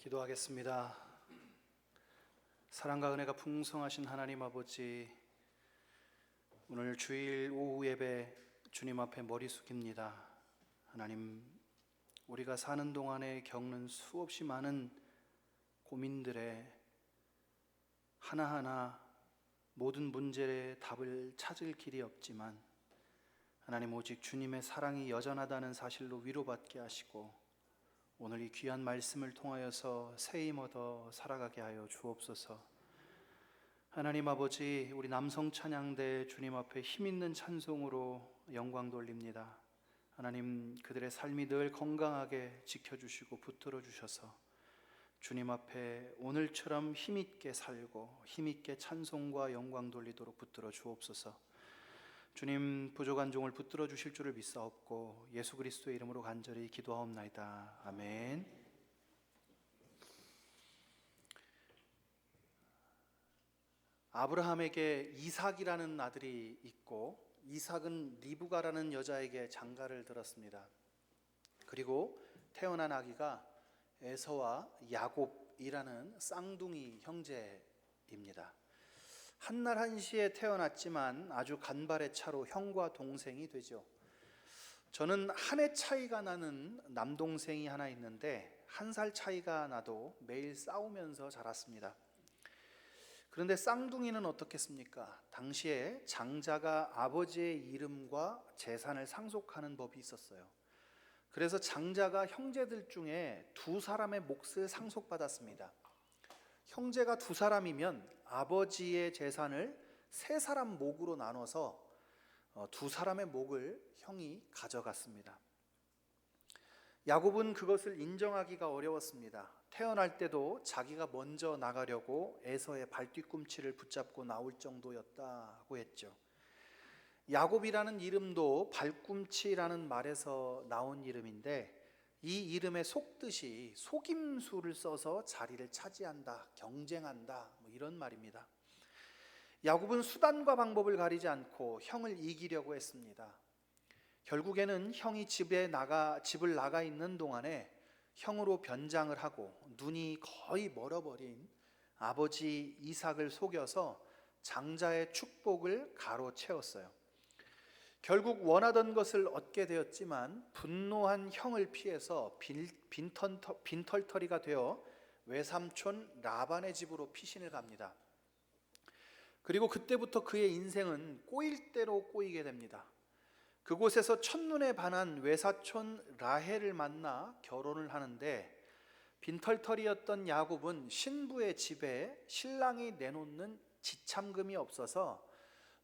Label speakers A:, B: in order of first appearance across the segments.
A: 기도하겠습니다. 사랑과 은혜가 풍성하신 하나님 아버지, 오늘 주일 오후 예배 주님 앞에 머리 숙입니다. 하나님, 우리가 사는 동안에 겪는 수없이 많은 고민들에 하나하나 모든 문제의 답을 찾을 길이 없지만 하나님, 오직 주님의 사랑이 여전하다는 사실로 위로받게 하시고 오늘 이 귀한 말씀을 통하여서 새 힘 얻어 살아가게 하여 주옵소서. 하나님 아버지, 우리 남성 찬양대 주님 앞에 힘있는 찬송으로 영광 돌립니다. 하나님, 그들의 삶이 늘 건강하게 지켜주시고 붙들어 주셔서 주님 앞에 오늘처럼 힘있게 살고 힘있게 찬송과 영광 돌리도록 붙들어 주옵소서. 주님, 부족한 종을 붙들어 주실 줄을 믿사옵고 예수 그리스도의 이름으로 간절히 기도하옵나이다. 아멘. 아브라함에게 이삭이라는 아들이 있고 이삭은 리브가라는 여자에게 장가를 들었습니다. 그리고 태어난 아기가 에서와 야곱이라는 쌍둥이 형제입니다. 한날 한시에 태어났지만 아주 간발의 차로 형과 동생이 되죠. 저는 한 해 차이가 나는 남동생이 하나 있는데 1살 차이가 나도 매일 싸우면서 자랐습니다. 그런데 쌍둥이는 어떻겠습니까? 당시에 장자가 아버지의 이름과 재산을 상속하는 법이 있었어요. 그래서 장자가 형제들 중에 2사람의 몫을 상속받았습니다. 형제가 2사람이면 아버지의 재산을 3사람 몫으로 나눠서 2사람의 몫을 형이 가져갔습니다. 야곱은 그것을 인정하기가 어려웠습니다. 태어날 때도 자기가 먼저 나가려고 에서의 발뒤꿈치를 붙잡고 나올 정도였다고 했죠. 야곱이라는 이름도 발꿈치라는 말에서 나온 이름인데 이 이름의 속뜻이 속임수를 써서 자리를 차지한다, 경쟁한다, 이런 말입니다. 야곱은 수단과 방법을 가리지 않고 형을 이기려고 했습니다. 결국에는 형이 집을 나가 있는 동안에 형으로 변장을 하고 눈이 거의 멀어버린 아버지 이삭을 속여서 장자의 축복을 가로채웠어요. 결국 원하던 것을 얻게 되었지만 분노한 형을 피해서 빈털터리가 되어 외삼촌 라반의 집으로 피신을 갑니다. 그리고 그때부터 그의 인생은 꼬일 대로 꼬이게 됩니다. 그곳에서 첫눈에 반한 외사촌 라헬을 만나 결혼을 하는데 빈털터리였던 야곱은 신부의 집에 신랑이 내놓는 지참금이 없어서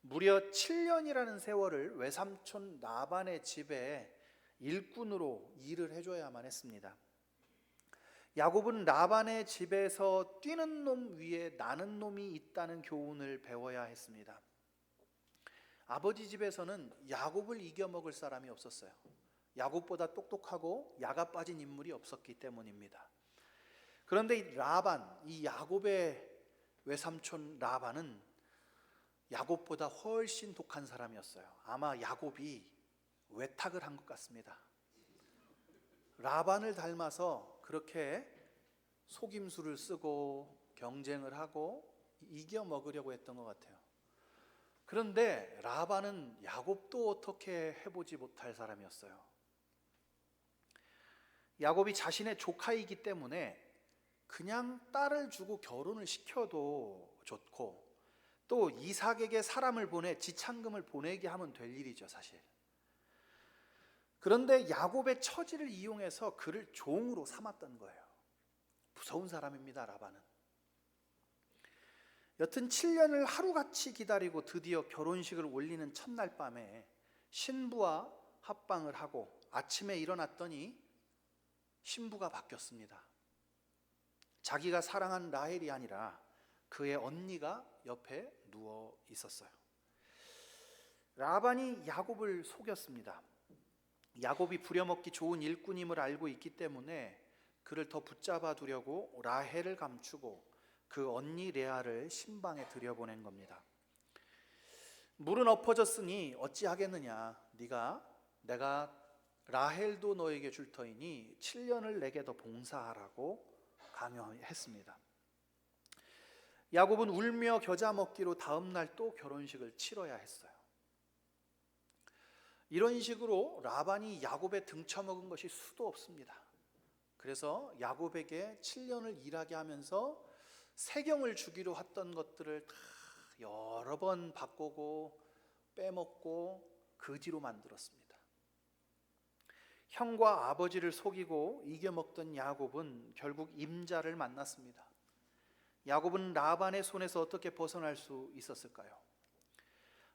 A: 무려 7년이라는 세월을 외삼촌 라반의 집에 일꾼으로 일을 해줘야만 했습니다. 야곱은 라반의 집에서 뛰는 놈 위에 나는 놈이 있다는 교훈을 배워야 했습니다. 아버지 집에서는 야곱을 이겨먹을 사람이 없었어요. 야곱보다 똑똑하고 야가 빠진 인물이 없었기 때문입니다. 그런데 이 야곱의 외삼촌 라반은 야곱보다 훨씬 독한 사람이었어요. 아마 야곱이 외탁을 한 것 같습니다. 라반을 닮아서 그렇게 속임수를 쓰고 경쟁을 하고 이겨 먹으려고 했던 것 같아요. 그런데 라반은 야곱도 어떻게 해보지 못할 사람이었어요. 야곱이 자신의 조카이기 때문에 그냥 딸을 주고 결혼을 시켜도 좋고 또 이삭에게 사람을 보내 지참금을 보내게 하면 될 일이죠, 사실. 그런데 야곱의 처지를 이용해서 그를 종으로 삼았던 거예요. 무서운 사람입니다, 라반은. 여튼 7년을 하루같이 기다리고 드디어 결혼식을 올리는 첫날 밤에 신부와 합방을 하고 아침에 일어났더니 신부가 바뀌었습니다. 자기가 사랑한 라헬이 아니라 그의 언니가 옆에 누워 있었어요. 라반이 야곱을 속였습니다. 야곱이 부려먹기 좋은 일꾼임을 알고 있기 때문에 그를 더 붙잡아 두려고 라헬을 감추고 그 언니 레아를 신방에 들여보낸 겁니다. 물은 엎어졌으니 어찌하겠느냐, 내가 라헬도 너에게 줄 터이니 7년을 내게 더 봉사하라고 강요했습니다. 야곱은 울며 겨자 먹기로 다음 날 또 결혼식을 치러야 했어요. 이런 식으로 라반이 야곱의 등쳐먹은 것이 수도 없습니다. 그래서 야곱에게 7년을 일하게 하면서 세경을 주기로 했던 것들을 다 여러 번 바꾸고 빼먹고 거지로 만들었습니다. 형과 아버지를 속이고 이겨먹던 야곱은 결국 임자를 만났습니다. 야곱은 라반의 손에서 어떻게 벗어날 수 있었을까요?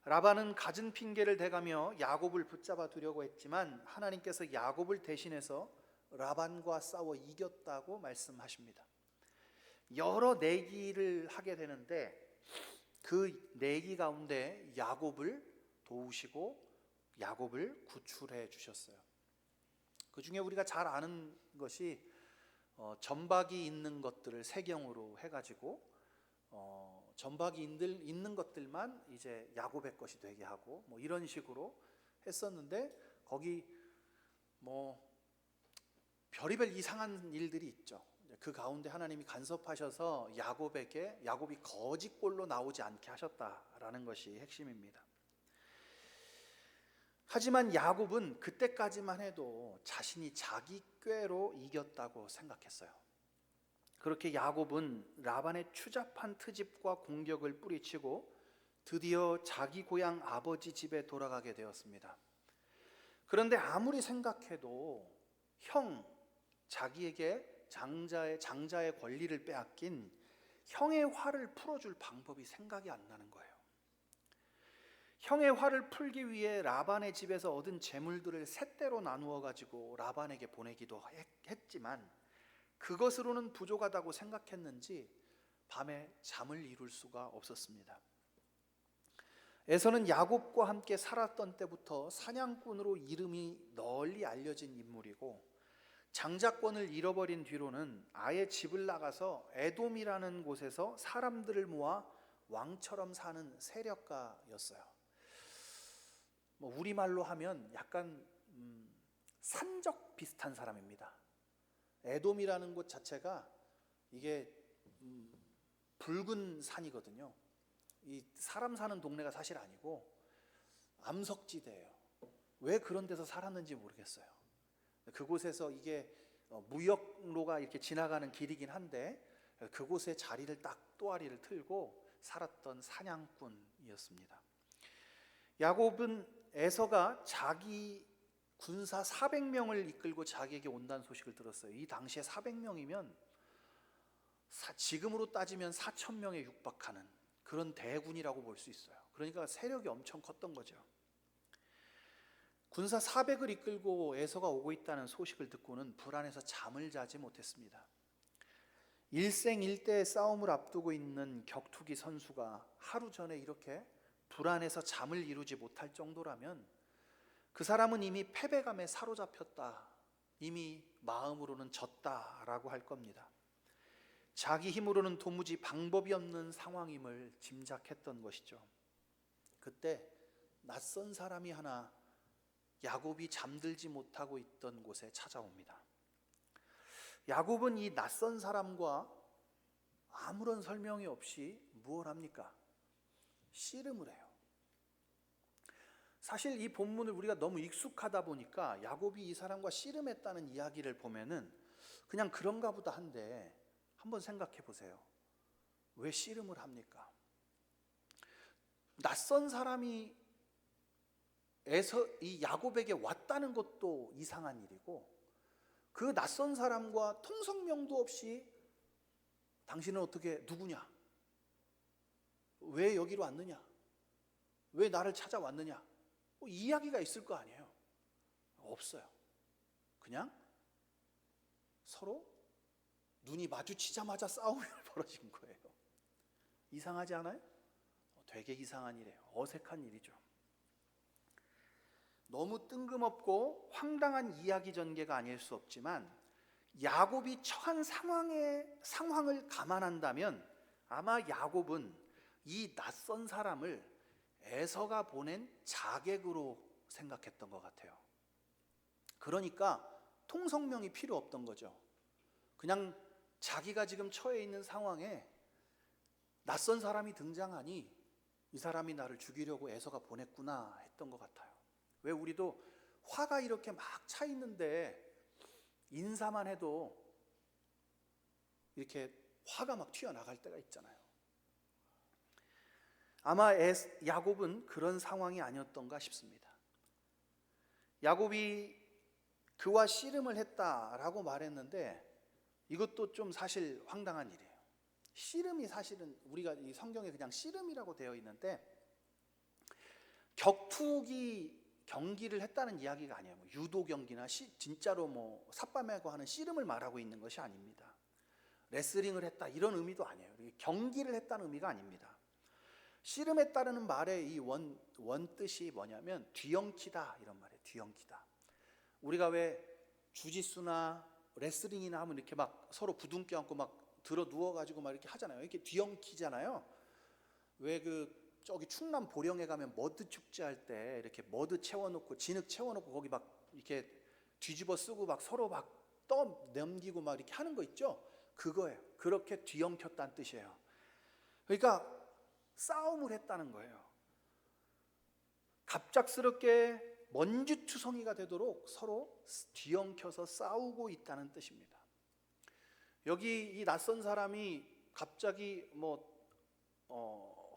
A: 라반은 갖은 핑계를 대가며 야곱을 붙잡아 두려고 했지만 하나님께서 야곱을 대신해서 라반과 싸워 이겼다고 말씀하십니다. 여러 내기를 하게 되는데 그 내기 가운데 야곱을 도우시고 야곱을 구출해 주셨어요. 그 중에 우리가 잘 아는 것이 점박이 있는 것들을 세경으로 해가지고 점박이 있는 것들만 이제 야곱의 것이 되게 하고 뭐 이런 식으로 했었는데 거기 뭐 별의별 이상한 일들이 있죠. 그 가운데 하나님이 간섭하셔서 야곱이 거짓골로 나오지 않게 하셨다라는 것이 핵심입니다. 하지만 야곱은 그때까지만 해도 자신이 자기 꾀로 이겼다고 생각했어요. 그렇게 야곱은 라반의 추잡한 트집과 공격을 뿌리치고 드디어 자기 고향 아버지 집에 돌아가게 되었습니다. 그런데 아무리 생각해도 자기에게 장자의 권리를 빼앗긴 형의 화를 풀어줄 방법이 생각이 안 나는 거예요. 형의 화를 풀기 위해 라반의 집에서 얻은 재물들을 셋대로 나누어 가지고 라반에게 보내기도 했지만 그것으로는 부족하다고 생각했는지 밤에 잠을 이룰 수가 없었습니다. 에서는 야곱과 함께 살았던 때부터 사냥꾼으로 이름이 널리 알려진 인물이고 장자권을 잃어버린 뒤로는 아예 집을 나가서 에돔이라는 곳에서 사람들을 모아 왕처럼 사는 세력가였어요. 뭐 우리말로 하면 약간 산적 비슷한 사람입니다. 에돔이라는 곳 자체가 이게 붉은 산이거든요. 이 사람 사는 동네가 사실 아니고 암석지대예요. 왜 그런 데서 살았는지 모르겠어요. 그곳에서 이게 무역로가 이렇게 지나가는 길이긴 한데 그곳에 자리를 딱 또아리를 틀고 살았던 사냥꾼이었습니다. 야곱은 에서가 자기 군사 400명을 이끌고 자기에게 온다는 소식을 들었어요. 이 당시에 400명이면 지금으로 따지면 4,000명에 육박하는 그런 대군이라고 볼 수 있어요. 그러니까 세력이 엄청 컸던 거죠. 군사 400을 이끌고 에서가 오고 있다는 소식을 듣고는 불안해서 잠을 자지 못했습니다. 일생일대의 싸움을 앞두고 있는 격투기 선수가 하루 전에 이렇게 불안해서 잠을 이루지 못할 정도라면 그 사람은 이미 패배감에 사로잡혔다, 이미 마음으로는 졌다라고 할 겁니다. 자기 힘으로는 도무지 방법이 없는 상황임을 짐작했던 것이죠. 그때 낯선 사람이 하나 야곱이 잠들지 못하고 있던 곳에 찾아옵니다. 야곱은 이 낯선 사람과 아무런 설명이 없이 무엇을 합니까? 씨름을 해요. 사실 이 본문을 우리가 너무 익숙하다 보니까 야곱이 이 사람과 씨름했다는 이야기를 보면은 그냥 그런가 보다 한데 한번 생각해 보세요. 왜 씨름을 합니까? 낯선 사람이 이 야곱에게 왔다는 것도 이상한 일이고 그 낯선 사람과 통성명도 없이 당신은 누구냐? 왜 여기로 왔느냐? 왜 나를 찾아왔느냐? 뭐 이야기가 있을 거 아니에요. 없어요. 그냥 서로 눈이 마주치자마자 싸움이 벌어진 거예요. 이상하지 않아요? 되게 이상한 일이에요. 어색한 일이죠. 너무 뜬금없고 황당한 이야기 전개가 아닐 수 없지만 야곱이 처한 상황을 감안한다면 아마 야곱은 이 낯선 사람을 에서가 보낸 자객으로 생각했던 것 같아요. 그러니까 통성명이 필요 없던 거죠. 그냥 자기가 지금 처해 있는 상황에 낯선 사람이 등장하니 이 사람이 나를 죽이려고 에서가 보냈구나 했던 것 같아요. 왜 우리도 화가 이렇게 막 차 있는데 인사만 해도 이렇게 화가 막 튀어나갈 때가 있잖아요. 아마 야곱은 그런 상황이 아니었던가 싶습니다. 야곱이 그와 씨름을 했다라고 말했는데 이것도 좀 사실 황당한 일이에요. 씨름이 사실은 우리가 이 성경에 그냥 씨름이라고 되어 있는데 격투기 경기를 했다는 이야기가 아니에요. 뭐 유도 경기나 진짜로 뭐 삿바매고 하는 씨름을 말하고 있는 것이 아닙니다. 레슬링을 했다 이런 의미도 아니에요. 경기를 했다는 의미가 아닙니다. 씨름했다는 말의 이 원 뜻이 뭐냐면 뒤엉키다 이런 말이에요. 뒤엉키다. 우리가 왜 주짓수나 레슬링이나 하면 이렇게 막 서로 부둥켜 안고 막 들어 누워가지고 막 이렇게 하잖아요. 이렇게 뒤엉키잖아요. 왜 저기 충남 보령에 가면 머드 축제 할 때 이렇게 머드 채워놓고 진흙 채워놓고 거기 막 이렇게 뒤집어 쓰고 막 서로 막 넘기고 막 이렇게 하는 거 있죠? 그거예요. 그렇게 뒤엉켰다는 뜻이에요. 그러니까 싸움을 했다는 거예요. 갑작스럽게 먼지투성이가 되도록 서로 뒤엉켜서 싸우고 있다는 뜻입니다. 여기 이 낯선 사람이 갑자기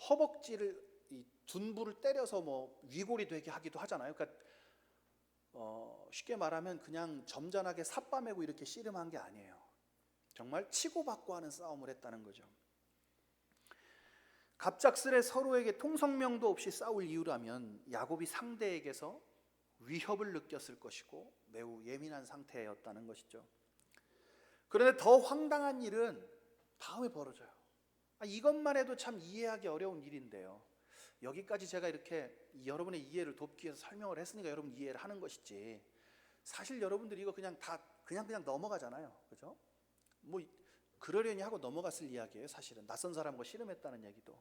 A: 허벅지를 둔부를 때려서 위골이 되게 하기도 하잖아요. 그러니까 쉽게 말하면 그냥 점잖하게 삿바매고 이렇게 씨름한 게 아니에요. 정말 치고받고 하는 싸움을 했다는 거죠. 갑작스레 서로에게 통성명도 없이 싸울 이유라면 야곱이 상대에게서 위협을 느꼈을 것이고 매우 예민한 상태였다는 것이죠. 그런데 더 황당한 일은 다음에 벌어져요. 이것만 해도 참 이해하기 어려운 일인데요. 여기까지 제가 이렇게 여러분의 이해를 돕기 위해서 설명을 했으니까 여러분 이해를 하는 것이지. 사실 여러분들이 이거 그냥 넘어가잖아요. 그죠? 그러려니 하고 넘어갔을 이야기예요. 사실은 낯선 사람과 씨름했다는 얘기도.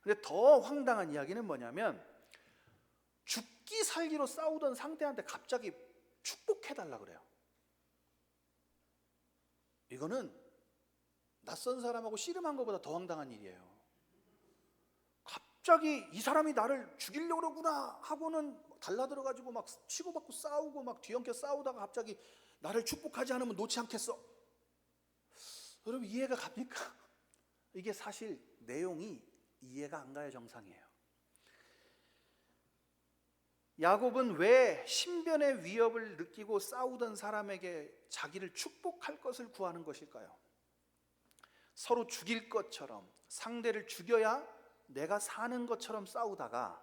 A: 근데 더 황당한 이야기는 뭐냐면 죽기 살기로 싸우던 상대한테 갑자기 축복해달라 그래요. 이거는 낯선 사람하고 씨름한 것보다 더 황당한 일이에요. 갑자기 이 사람이 나를 죽이려고 그러구나 하고는 달라들어가지고 막 치고받고 싸우고 막 뒤엉켜 싸우다가 갑자기 나를 축복하지 않으면 놓지 않겠어. 여러분 이해가 갑니까? 이게 사실 내용이 이해가 안 가야 정상이에요. 야곱은 왜 신변의 위협을 느끼고 싸우던 사람에게 자기를 축복할 것을 구하는 것일까요? 서로 죽일 것처럼 상대를 죽여야 내가 사는 것처럼 싸우다가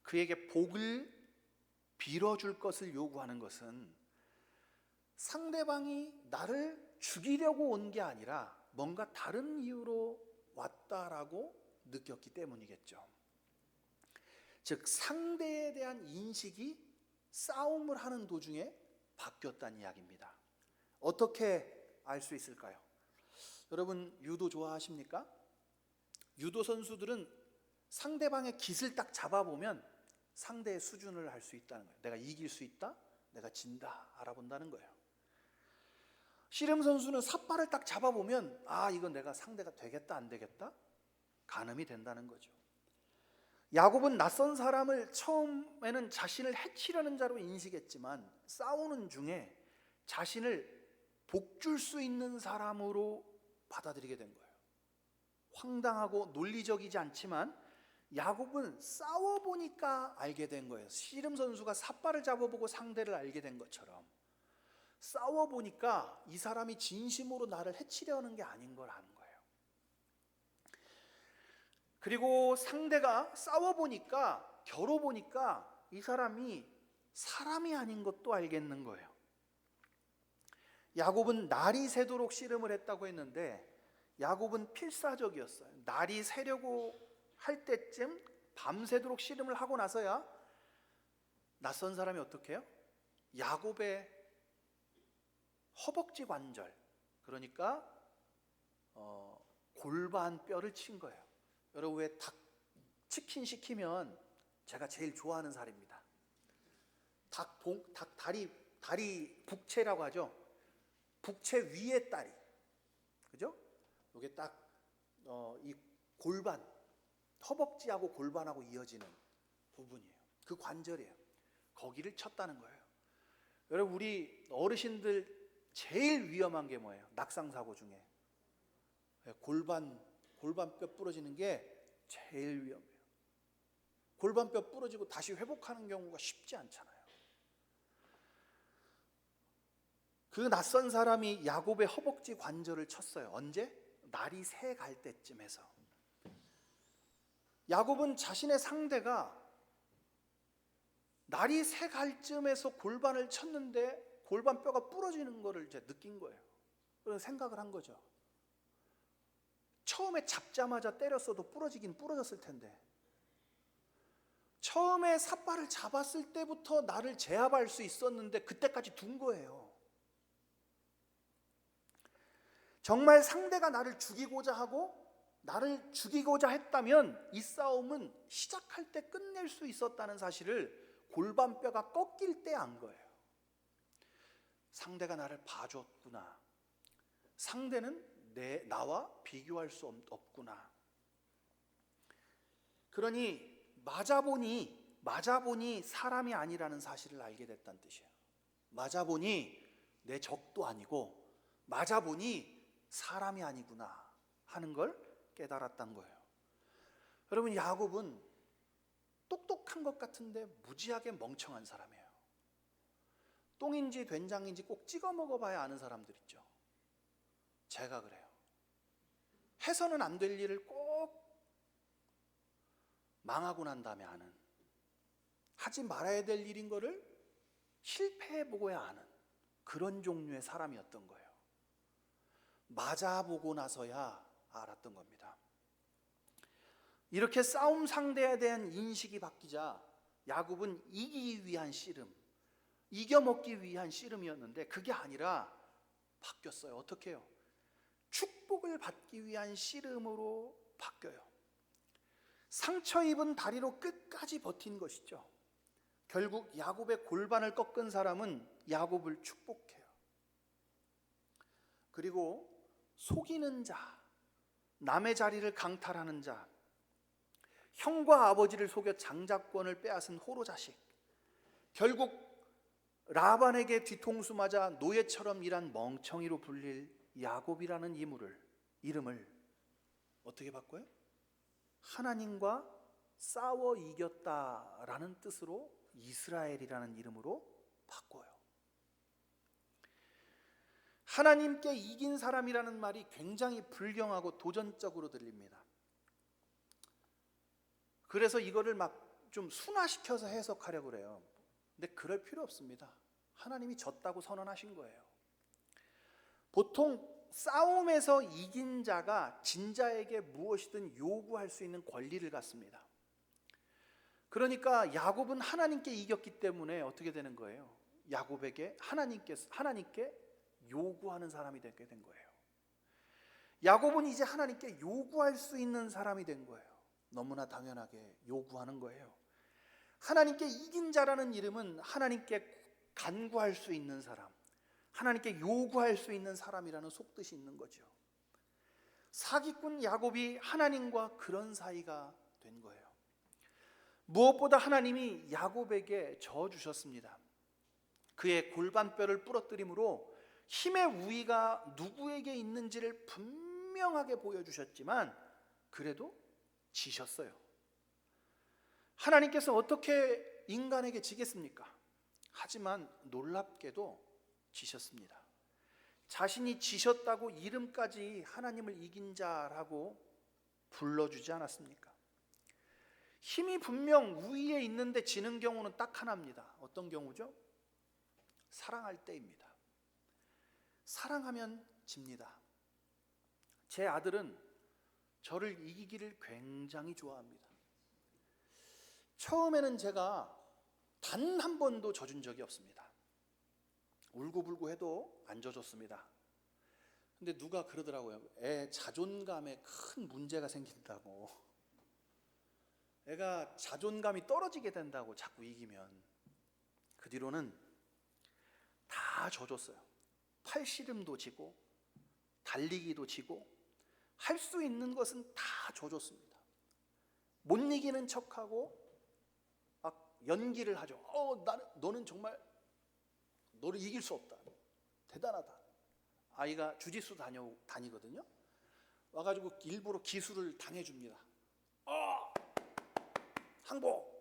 A: 그에게 복을 빌어줄 것을 요구하는 것은 상대방이 나를 죽이려고 온 게 아니라 뭔가 다른 이유로 왔다라고 느꼈기 때문이겠죠. 즉 상대에 대한 인식이 싸움을 하는 도중에 바뀌었다는 이야기입니다. 어떻게 알 수 있을까요? 여러분 유도 좋아하십니까? 유도 선수들은 상대방의 깃을 딱 잡아보면 상대의 수준을 알 수 있다는 거예요. 내가 이길 수 있다, 내가 진다 알아본다는 거예요. 씨름 선수는 삿발을 딱 잡아보면 이건 내가 상대가 되겠다 안 되겠다 가늠이 된다는 거죠. 야곱은 낯선 사람을 처음에는 자신을 해치려는 자로 인식했지만 싸우는 중에 자신을 복줄 수 있는 사람으로 받아들이게 된 거예요. 황당하고 논리적이지 않지만 야곱은 싸워보니까 알게 된 거예요. 씨름 선수가 삿발을 잡아보고 상대를 알게 된 것처럼 싸워보니까 이 사람이 진심으로 나를 해치려는 게 아닌 걸 아는 거예요. 그리고 상대가 싸워보니까 겨뤄보니까 이 사람이 사람이 아닌 것도 알겠는 거예요. 야곱은 날이 새도록 씨름을 했다고 했는데 야곱은 필사적이었어요. 날이 새려고 할 때쯤 밤새도록 씨름을 하고 나서야 낯선 사람이 어떻게 해요? 야곱의 허벅지 관절, 그러니까 골반 뼈를 친 거예요. 여러분 왜 치킨 시키면 제가 제일 좋아하는 살입니다. 다리 북채라고 하죠. 북채 위에 다리.
B: 그죠? 이게 딱 이 골반, 허벅지하고 골반하고 이어지는 부분이에요. 그 관절이에요. 거기를 쳤다는 거예요. 여러분, 우리 어르신들 제일 위험한 게 뭐예요? 낙상사고 중에 골반뼈 부러지는 게 제일 위험해요. 골반뼈 부러지고 다시 회복하는 경우가 쉽지 않잖아요. 그 낯선 사람이 야곱의 허벅지 관절을 쳤어요. 언제? 날이 새 갈 때쯤에서. 야곱은 자신의 상대가 날이 새 갈 쯤에서 골반을 쳤는데 골반뼈가 부러지는 것을 이제 느낀 거예요. 그래서 생각을 한 거죠. 처음에 잡자마자 때렸어도 부러지긴 부러졌을 텐데, 처음에 삿발을 잡았을 때부터 나를 제압할 수 있었는데 그때까지 둔 거예요. 정말 상대가 나를 죽이고자 하고 나를 죽이고자 했다면 이 싸움은 시작할 때 끝낼 수 있었다는 사실을 골반뼈가 꺾일 때 안 거예요. 상대가 나를 봐줬구나. 상대는 나와 비교할 수 없구나. 그러니 맞아보니 사람이 아니라는 사실을 알게 됐다는 뜻이에요. 맞아보니 내 적도 아니고 맞아보니 사람이 아니구나 하는 걸 깨달았던 거예요. 여러분, 야곱은 똑똑한 것 같은데 무지하게 멍청한 사람이에요. 똥인지 된장인지 꼭 찍어 먹어봐야 아는 사람들 있죠. 제가 그래요. 해서는 안 될 일을 꼭 망하고 난 다음에 아는, 하지 말아야 될 일인 거를 실패해보고야 아는 그런 종류의 사람이었던 거예요. 맞아보고 나서야 알았던 겁니다. 이렇게 싸움 상대에 대한 인식이 바뀌자 야곱은 이기기 위한 씨름, 이겨먹기 위한 씨름이었는데 그게 아니라 바뀌었어요. 어떻게 해요? 축복을 받기 위한 씨름으로 바뀌어요. 상처 입은 다리로 끝까지 버틴 것이죠. 결국 야곱의 골반을 꺾은 사람은 야곱을 축복해요. 그리고 속이는 자, 남의 자리를 강탈하는 자, 형과 아버지를 속여 장자권을 빼앗은 호로 자식, 결국 라반에게 뒤통수 맞아 노예처럼 일한 멍청이로 불릴 야곱이라는 이름을 어떻게 바꿔요? 하나님과 싸워 이겼다라는 뜻으로 이스라엘이라는 이름으로 바꿔요. 하나님께 이긴 사람이라는 말이 굉장히 불경하고 도전적으로 들립니다. 그래서 이거를 막 좀 순화시켜서 해석하려고 그래요. 근데 그럴 필요 없습니다. 하나님이 졌다고 선언하신 거예요. 보통 싸움에서 이긴 자가 진 자에게 무엇이든 요구할 수 있는 권리를 갖습니다. 그러니까 야곱은 하나님께 이겼기 때문에 어떻게 되는 거예요? 야곱에게 하나님께 요구하는 사람이 되게 된 거예요. 야곱은 이제 하나님께 요구할 수 있는 사람이 된 거예요. 너무나 당연하게 요구하는 거예요. 하나님께 이긴 자라는 이름은 하나님께 간구할 수 있는 사람, 하나님께 요구할 수 있는 사람이라는 속뜻이 있는 거죠. 사기꾼 야곱이 하나님과 그런 사이가 된 거예요. 무엇보다 하나님이 야곱에게 저 주셨습니다. 그의 골반뼈를 부러뜨림으로 힘의 우위가 누구에게 있는지를 분명하게 보여주셨지만 그래도 지셨어요. 하나님께서 어떻게 인간에게 지겠습니까? 하지만 놀랍게도 지셨습니다. 자신이 지셨다고 이름까지 하나님을 이긴 자라고 불러주지 않았습니까? 힘이 분명 우위에 있는데 지는 경우는 딱 하나입니다. 어떤 경우죠? 사랑할 때입니다. 사랑하면 집니다. 제 아들은 저를 이기기를 굉장히 좋아합니다. 처음에는 제가 단 한 번도 져준 적이 없습니다. 울고불고 해도 안 져줬습니다. 근데 누가 그러더라고요. 애 자존감에 큰 문제가 생긴다고. 애가 자존감이 떨어지게 된다고 자꾸 이기면. 그 뒤로는 다 져줬어요. 팔씨름도 지고 달리기도 지고 할 수 있는 것은 다 줘줬습니다. 못 이기는 척하고 막 연기를 하죠. 너는 정말 너를 이길 수 없다. 대단하다. 아이가 주짓수 다니거든요. 와가지고 일부러 기술을 당해줍니다. 항복.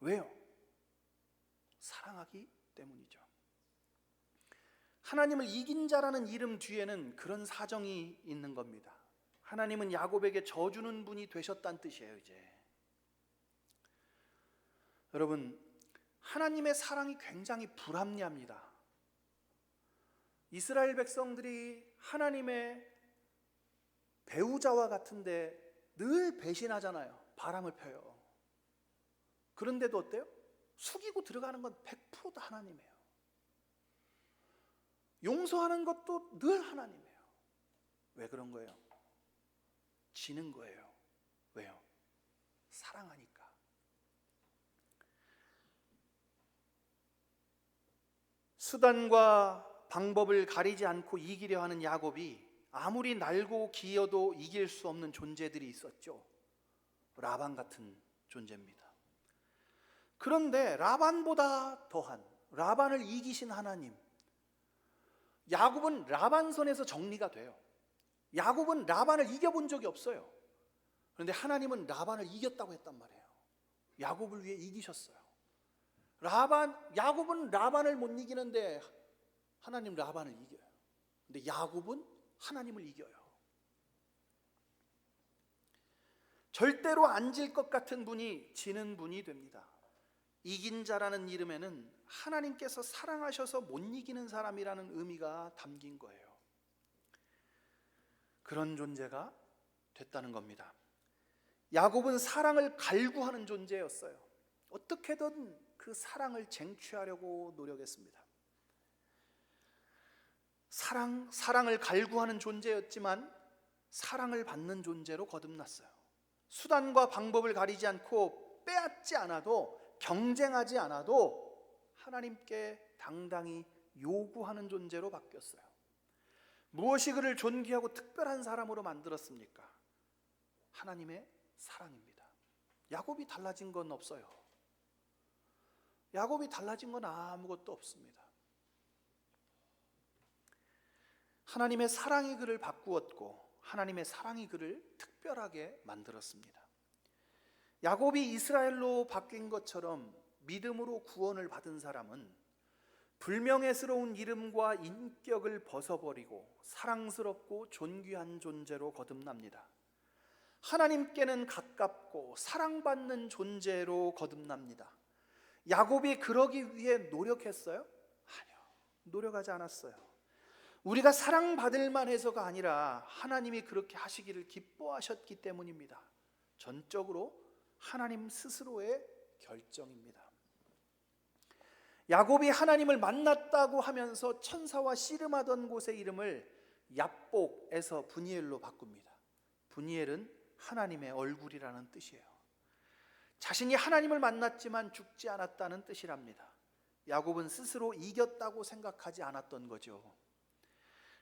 B: 왜요? 사랑하기 때문이죠. 하나님을 이긴 자라는 이름 뒤에는 그런 사정이 있는 겁니다. 하나님은 야곱에게 져주는 분이 되셨다는 뜻이에요. 이제 여러분, 하나님의 사랑이 굉장히 불합리합니다. 이스라엘 백성들이 하나님의 배우자와 같은데 늘 배신하잖아요. 바람을 펴요. 그런데도 어때요? 숙이고 들어가는 건 100%다 하나님이에요. 용서하는 것도 늘 하나님이에요. 왜 그런 거예요? 지는 거예요. 왜요? 사랑하니까. 수단과 방법을 가리지 않고 이기려 하는 야곱이 아무리 날고 기어도 이길 수 없는 존재들이 있었죠. 라반 같은 존재입니다. 그런데 라반보다 더한, 라반을 이기신 하나님, 야곱은 라반 손에서 정리가 돼요. 야곱은 라반을 이겨본 적이 없어요. 그런데 하나님은 라반을 이겼다고 했단 말이에요. 야곱을 위해 이기셨어요. 야곱은 라반을 못 이기는데 하나님 라반을 이겨요. 근데 야곱은 하나님을 이겨요. 절대로 안 질 것 같은 분이 지는 분이 됩니다. 이긴 자라는 이름에는 하나님께서 사랑하셔서 못 이기는 사람이라는 의미가 담긴 거예요. 그런 존재가 됐다는 겁니다. 야곱은 사랑을 갈구하는 존재였어요. 어떻게든 그 사랑을 쟁취하려고 노력했습니다. 사랑을 갈구하는 존재였지만 사랑을 받는 존재로 거듭났어요. 수단과 방법을 가리지 않고 빼앗지 않아도, 경쟁하지 않아도 하나님께 당당히 요구하는 존재로 바뀌었어요. 무엇이 그를 존귀하고 특별한 사람으로 만들었습니까? 하나님의 사랑입니다. 야곱이 달라진 건 없어요. 야곱이 달라진 건 아무것도 없습니다. 하나님의 사랑이 그를 바꾸었고 하나님의 사랑이 그를 특별하게 만들었습니다. 야곱이 이스라엘로 바뀐 것처럼 믿음으로 구원을 받은 사람은 불명예스러운 이름과 인격을 벗어버리고 사랑스럽고 존귀한 존재로 거듭납니다. 하나님께는 가깝고 사랑받는 존재로 거듭납니다. 야곱이 그러기 위해 노력했어요? 아니요, 노력하지 않았어요. 우리가 사랑받을 만해서가 아니라 하나님이 그렇게 하시기를 기뻐하셨기 때문입니다. 전적으로 하나님 스스로의 결정입니다. 야곱이 하나님을 만났다고 하면서 천사와 씨름하던 곳의 이름을 얍복에서 분이엘로 바꿉니다. 분이엘은 하나님의 얼굴이라는 뜻이에요. 자신이 하나님을 만났지만 죽지 않았다는 뜻이랍니다. 야곱은 스스로 이겼다고 생각하지 않았던 거죠.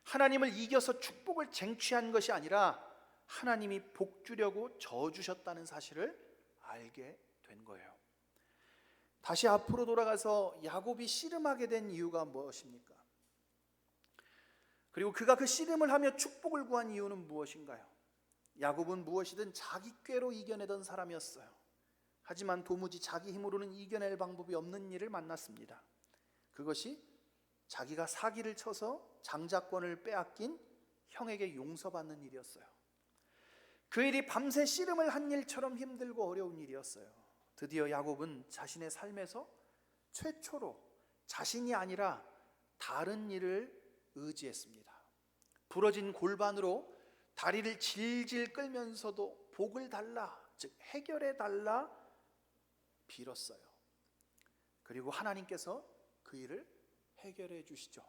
B: 하나님을 이겨서 축복을 쟁취한 것이 아니라 하나님이 복 주려고 저 주셨다는 사실을 알게 된 거예요. 다시 앞으로 돌아가서 야곱이 씨름하게 된 이유가 무엇입니까? 그리고 그가 그 씨름을 하며 축복을 구한 이유는 무엇인가요? 야곱은 무엇이든 자기 꾀로 이겨내던 사람이었어요. 하지만 도무지 자기 힘으로는 이겨낼 방법이 없는 일을 만났습니다. 그것이 자기가 사기를 쳐서 장자권을 빼앗긴 형에게 용서받는 일이었어요. 그 일이 밤새 씨름을 한 일처럼 힘들고 어려운 일이었어요. 드디어 야곱은 자신의 삶에서 최초로 자신이 아니라 다른 일을 의지했습니다. 부러진 골반으로 다리를 질질 끌면서도 복을 달라, 즉 해결해 달라 빌었어요. 그리고 하나님께서 그 일을 해결해 주시죠.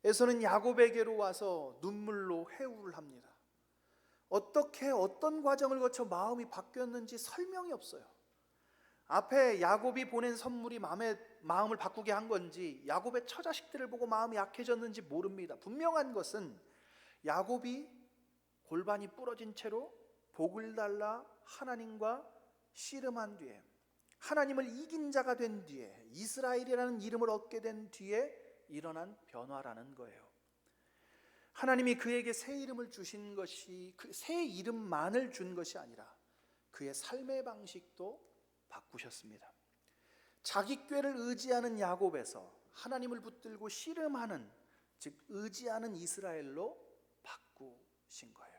B: 에서는 야곱에게로 와서 눈물로 회유를 합니다. 어떻게 어떤 과정을 거쳐 마음이 바뀌었는지 설명이 없어요. 앞에 야곱이 보낸 선물이 마음에 마음을 바꾸게 한 건지 야곱의 처자식들을 보고 마음이 약해졌는지 모릅니다. 분명한 것은 야곱이 골반이 부러진 채로 복을 달라 하나님과 씨름한 뒤에, 하나님을 이긴 자가 된 뒤에, 이스라엘이라는 이름을 얻게 된 뒤에 일어난 변화라는 거예요. 하나님이 그에게 새 이름을 주신 것이 그 새 이름만을 준 것이 아니라 그의 삶의 방식도 바꾸셨습니다. 자기 꾀를 의지하는 야곱에서 하나님을 붙들고 씨름하는, 즉 의지하는 이스라엘로 바꾸신 거예요.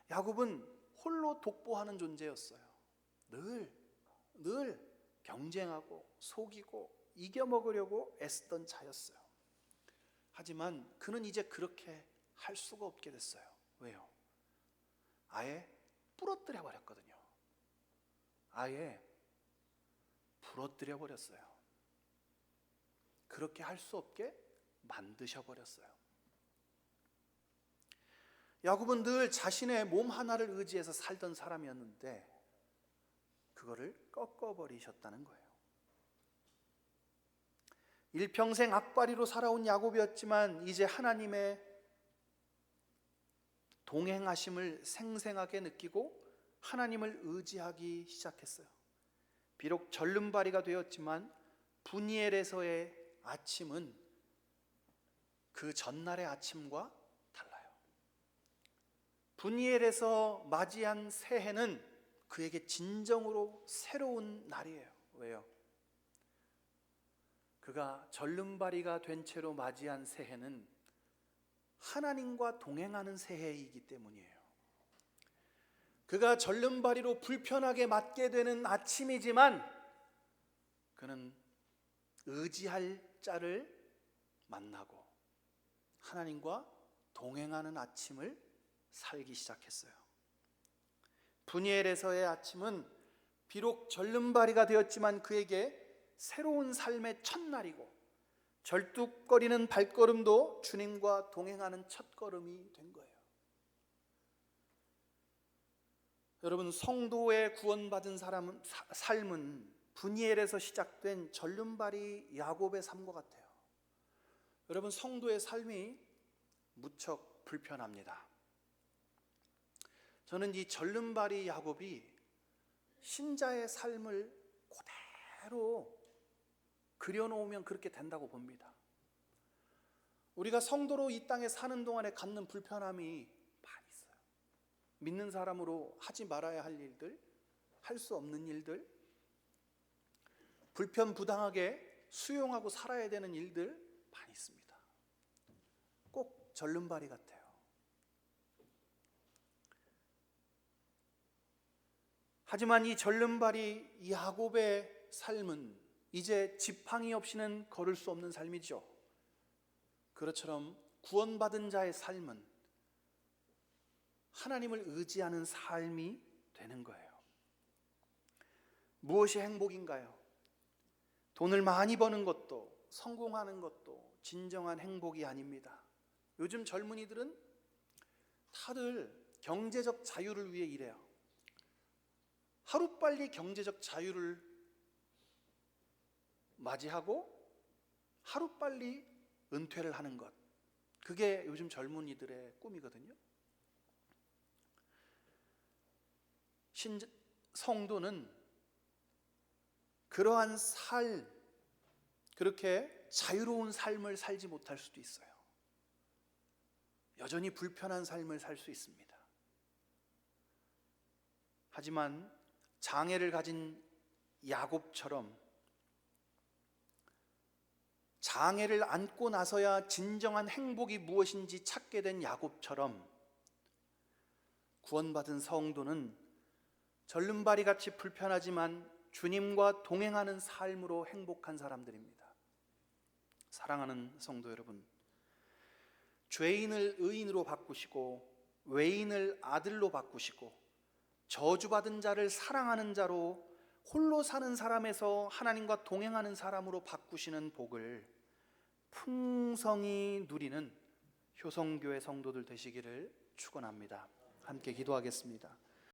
B: 야곱은 홀로 독보하는 존재였어요. 늘 경쟁하고 속이고 이겨먹으려고 애쓰던 자였어요. 하지만 그는 이제 그렇게 할 수가 없게 됐어요. 왜요? 아예 부러뜨려 버렸거든요. 아예 부러뜨려 버렸어요. 그렇게 할 수 없게 만드셔 버렸어요. 야곱은 늘 자신의 몸 하나를 의지해서 살던 사람이었는데 그거를 꺾어버리셨다는 거예요. 일평생 악바리로 살아온 야곱이었지만 이제 하나님의 동행하심을 생생하게 느끼고 하나님을 의지하기 시작했어요. 비록 절름발이가 되었지만 분이엘에서의 아침은 그 전날의 아침과 달라요. 분이엘에서 맞이한 새해는 그에게 진정으로 새로운 날이에요. 왜요? 그가 절름발이가 된 채로 맞이한 새해는 하나님과 동행하는 새해이기 때문이에요. 그가 절름발이로 불편하게 맞게 되는 아침이지만 그는 의지할 자를 만나고 하나님과 동행하는 아침을 살기 시작했어요. 분이엘에서의 아침은 비록 절름발이가 되었지만 그에게 새로운 삶의 첫날이고 절뚝거리는 발걸음도 주님과 동행하는 첫걸음이 된 거예요. 여러분, 성도의 구원받은 삶은 분이엘에서 시작된 절름발이 야곱의 삶과 같아요. 여러분, 성도의 삶이 무척 불편합니다. 저는 이 절름발이 야곱이 신자의 삶을 그대로 그려놓으면 그렇게 된다고 봅니다. 우리가 성도로 이 땅에 사는 동안에 갖는 불편함이 많이 있어요. 믿는 사람으로 하지 말아야 할 일들, 할 수 없는 일들, 불편부당하게 수용하고 살아야 되는 일들 많이 있습니다. 꼭 절름발이 같아요. 하지만 이 절름발이 야곱의 삶은 이제 지팡이 없이는 걸을 수 없는 삶이죠. 그것처럼 구원받은 자의 삶은 하나님을 의지하는 삶이 되는 거예요. 무엇이 행복인가요? 돈을 많이 버는 것도 성공하는 것도 진정한 행복이 아닙니다. 요즘 젊은이들은 다들 경제적 자유를 위해 일해요. 하루빨리 경제적 자유를 맞이하고 하루빨리 은퇴를 하는 것, 그게 요즘 젊은이들의 꿈이거든요. 성도는 그러한 삶, 그렇게 자유로운 삶을 살지 못할 수도 있어요. 여전히 불편한 삶을 살 수 있습니다. 하지만 장애를 가진 야곱처럼 장애를 안고 나서야 진정한 행복이 무엇인지 찾게 된 야곱처럼 구원받은 성도는 절름발이 같이 불편하지만 주님과 동행하는 삶으로 행복한 사람들입니다. 사랑하는 성도 여러분, 죄인을 의인으로 바꾸시고 외인을 아들로 바꾸시고 저주받은 자를 사랑하는 자로 홀로 사는 사람에서 하나님과 동행하는 사람으로 바꾸시는 복을 풍성히 누리는 효성교회 성도들 되시기를 축원합니다. 함께 기도하겠습니다.